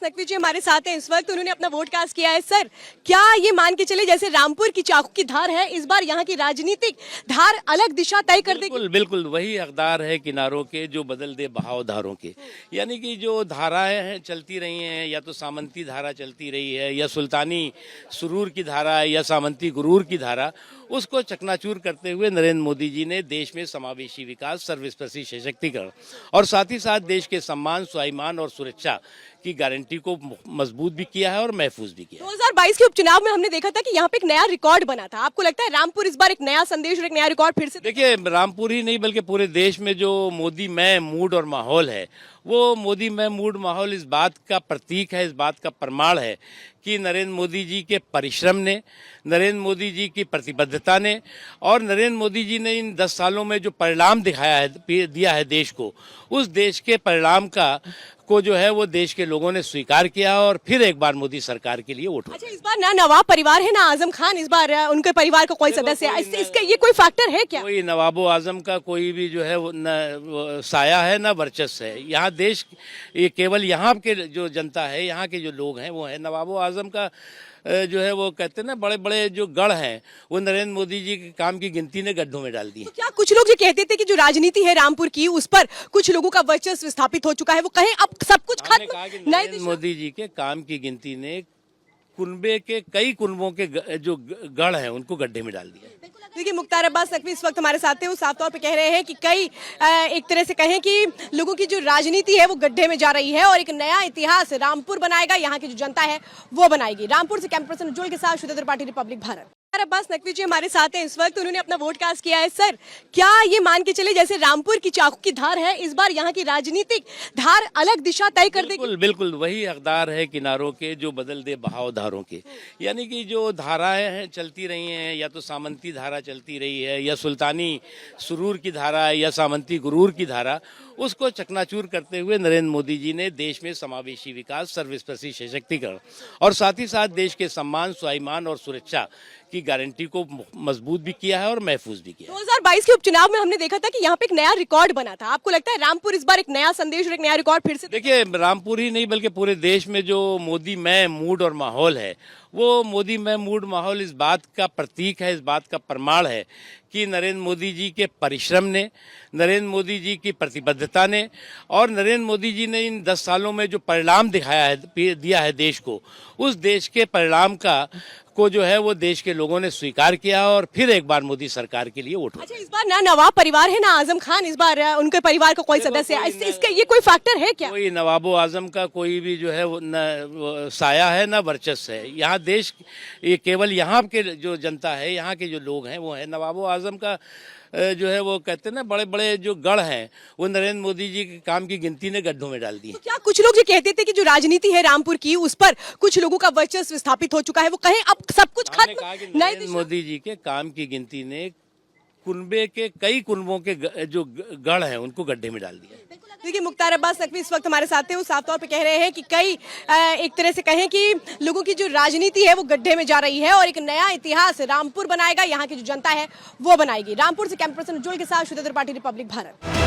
नकवी जी हमारे साथ हैं इस वक्त। उन्होंने अपना वोट कास्ट किया है। सर, क्या ये मान के चले जैसे रामपुर की चाकू की धार है, इस बार यहाँ की राजनीतिक धार अलग दिशा तय कर देगी? बिल्कुल बिल्कुल वही हकदार है किनारों के जो बदल दे बहाव धारों के। यानी कि जो धाराएं हैं चलती रही हैं, या तो सामंती धारा चलती रही है, या सुल्तानी सुरूर की धारा, या सामंती गुरूर की धारा, उसको चकनाचूर करते हुए नरेंद्र मोदी जी ने देश में समावेशी विकास, सर्वस्पर्शी सशक्तिकरण और साथ ही साथ देश के सम्मान, स्वाभिमान और सुरक्षा की गारंटी को मजबूत भी किया है और महफूज भी किया है। 2022 के उपचुनाव में हमने देखा था कि यहाँ पे एक नया रिकॉर्ड बना था। आपको लगता है रामपुर इस बार एक नया संदेश और एक नया रिकॉर्ड फिर से? देखिए, रामपुर ही नहीं बल्कि पूरे देश में जो मोदी मय मूड और माहौल है, वो मोदी मय मूड माहौल इस बात का प्रतीक है, इस बात का प्रमाण है कि नरेंद्र मोदी जी के परिश्रम ने, नरेंद्र मोदी जी की प्रतिबद्धता ने और नरेंद्र मोदी जी ने इन 10 सालों में जो परिणाम दिया है देश को, उस देश के परिणाम को जो है वो देश के लोगों ने स्वीकार किया और फिर एक बार मोदी सरकार के लिए वोट। अच्छा, इस बार ना नवाब परिवार है ना आजम खान, इस बार उनके परिवार का कोई सदस्य है, इसका ये कोई फैक्टर है क्या? कोई नवाबो आजम का कोई भी जो है वो न साया है ना वर्चस्व है। यहाँ देश, ये केवल यहाँ के जो जनता है, यहाँ के जो लोग हैं वो है। नवाबो आजम का जो है वो कहते हैं ना, बड़े बड़े जो गढ़ हैं वो नरेंद्र मोदी जी के काम की गिनती ने गड्ढों में डाल दी। तो क्या कुछ लोग ये कहते थे कि जो राजनीति है रामपुर की, उस पर कुछ लोगों का वर्चस्व स्थापित हो चुका है, वो कहें अब सब कुछ खत्म? नरेंद्र मोदी जी के काम की गिनती ने कुनबे के कई कुनबों के जो गढ़ हैं उनको गड्ढे में डाल दिया। देखिए, मुख्तार अब्बास नकवी इस वक्त हमारे साथ हैं। वो साफ तौर पे कह रहे हैं कि कई एक तरह से कहें कि लोगों की जो राजनीति है वो गड्ढे में जा रही है और एक नया इतिहास रामपुर बनाएगा, यहाँ की जो जनता है वो बनाएगी। रामपुर से कैमरा पर्सन उज्जवल के साथ शुद्धतर पार्टी रिपब्लिक भारत। मुख्तार अब्बास नकवी जी हमारे साथ हैं इस वक्त। उन्होंने अपना वोट कास्ट किया है। सर, क्या ये मान के चले जैसे रामपुर की चाकू की धार है, इस बार यहाँ की राजनीतिक धार अलग दिशा तय कर देगी? बिल्कुल बिल्कुल वही हकदार है किनारों के जो बदल दे बहाव धारों के। यानी कि जो धाराएं हैं चलती रही हैं, या तो सामंती धारा चलती रही है, या सुल्तानी सुरूर की धारा, या सामंती गुरूर की धारा, उसको चकनाचूर करते हुए नरेंद्र मोदी जी ने देश में समावेशी विकास, सर्वस्पर्शी सशक्तिकरण और साथ ही साथ देश के सम्मान, स्वाभिमान और सुरक्षा की गारंटी को मजबूत भी किया है और महफूज भी किया है। 2022 के उपचुनाव में हमने देखा था कि यहाँ पे एक नया रिकॉर्ड बना था। आपको लगता है रामपुर इस बार एक नया संदेश और एक नया रिकॉर्ड फिर से? देखिए, रामपुर ही नहीं बल्कि पूरे देश में जो मोदी मय मूड और माहौल है, वो मोदी मय मूड माहौल इस बात का प्रतीक है, इस बात का प्रमाण है कि नरेंद्र मोदी जी के परिश्रम ने, नरेंद्र मोदी जी की प्रतिबद्धता ने और नरेंद्र मोदी जी ने इन 10 सालों में जो परिणाम दिया है देश को, उस देश के परिणाम को जो है वो देश के लोगों ने स्वीकार किया और फिर एक बार मोदी सरकार के लिए वोट। अच्छा, इस बार ना नवाब परिवार है ना आजम खान, इस बार उनके परिवार का कोई सदस्य है, इसका ये कोई फैक्टर है क्या? कोई नवाबो आजम का कोई भी जो है वो न साया है ना वर्चस्व है। यहाँ देश, ये केवल यहाँ के जो जनता है, यहाँ के जो लोग हैं वो है। नवाबो आजम का जो है वो कहते हैं ना, बड़े बड़े जो गढ़ हैं वो नरेंद्र मोदी जी के काम की गिनती ने गड्ढों में डाल दी। तो क्या कुछ लोग ये कहते थे कि जो राजनीति है रामपुर की, उस पर कुछ लोगों का वर्चस्व स्थापित हो चुका है, वो कहें अब सब कुछ खत्म? नरेंद्र मोदी जी के काम की गिनती ने कुनबे के कई कुनबों के जो गढ़ हैं उनको गड्ढे में डाल दिया। देखिए, मुख्तार अब्बास नकवी इस वक्त हमारे साथ हैं। वो साफ तौर पे कह रहे हैं कि कई एक तरह से कहें कि लोगों की जो राजनीति है वो गड्ढे में जा रही है और एक नया इतिहास रामपुर बनाएगा, यहाँ की जो जनता है वो बनाएगी। रामपुर से कैमरा पर्सन उज्जवल के साथ शुद्धतर पार्टी रिपब्लिक भारत।